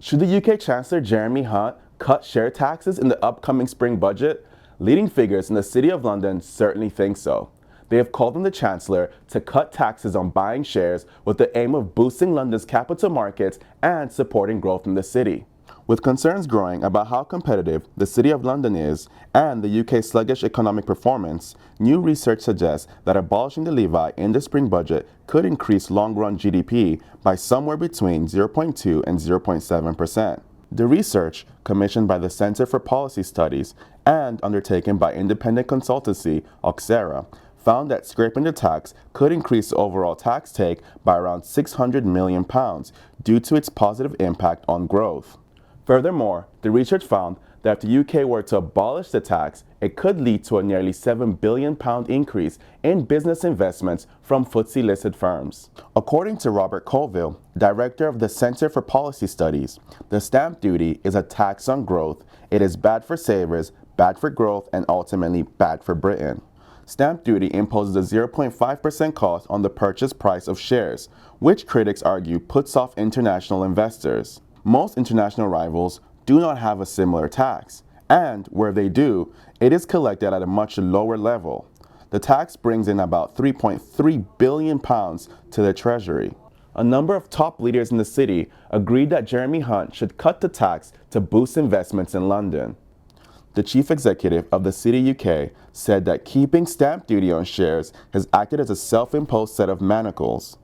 Should the UK Chancellor Jeremy Hunt cut share taxes in the upcoming spring budget? Leading figures in the City of London certainly think so. They have called on the Chancellor to cut taxes on buying shares with the aim of boosting London's capital markets and supporting growth in the city. With concerns growing about how competitive the City of London is and the UK's sluggish economic performance, new research suggests that abolishing the levy in the spring budget could increase long-run GDP by somewhere between 0.2 and 0.7%. The research, commissioned by the Centre for Policy Studies and undertaken by independent consultancy Oxera, found that scraping the tax could increase the overall tax take by around £600 million due to its positive impact on growth. Furthermore, the research found that if the UK were to abolish the tax, it could lead to a nearly £7 billion increase in business investments from FTSE-listed firms. According to Robert Colville, director of the Centre for Policy Studies, the stamp duty is a tax on growth. It is bad for savers, bad for growth, and ultimately bad for Britain. Stamp duty imposes a 0.5% cost on the purchase price of shares, which critics argue puts off international investors. Most international rivals do not have a similar tax, and where they do, it is collected at a much lower level. The tax brings in about £3.3 billion to the Treasury. A number of top leaders in the city agreed that Jeremy Hunt should cut the tax to boost investments in London. The chief executive of the City UK said that keeping stamp duty on shares has acted as a self-imposed set of manacles.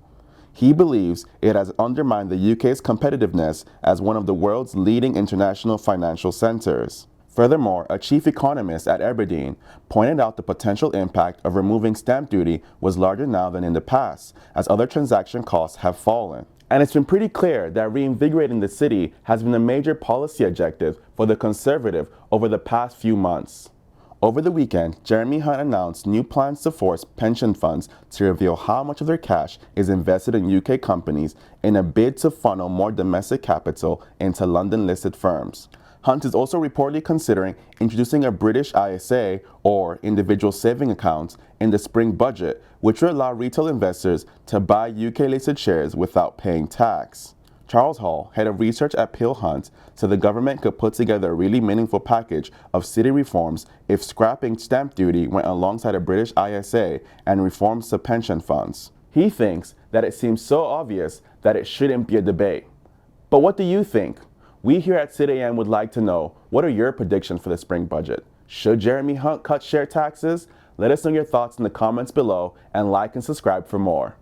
He believes it has undermined the UK's competitiveness as one of the world's leading international financial centers. Furthermore, a chief economist at Aberdeen pointed out the potential impact of removing stamp duty was larger now than in the past, as other transaction costs have fallen. And it's been pretty clear that reinvigorating the city has been a major policy objective for the Conservative over the past few months. Over the weekend, Jeremy Hunt announced new plans to force pension funds to reveal how much of their cash is invested in UK companies in a bid to funnel more domestic capital into London-listed firms. Hunt is also reportedly considering introducing a British ISA, or individual saving accounts, in the spring budget, which would allow retail investors to buy UK-listed shares without paying tax. Charles Hall, head of research at Peel Hunt, said the government could put together a really meaningful package of city reforms if scrapping stamp duty went alongside a British ISA and reforms to pension funds. He thinks that it seems so obvious that it shouldn't be a debate. But what do you think? We here at City A.M. would like to know, what are your predictions for the spring budget? Should Jeremy Hunt cut share taxes? Let us know your thoughts in the comments below, and like and subscribe for more.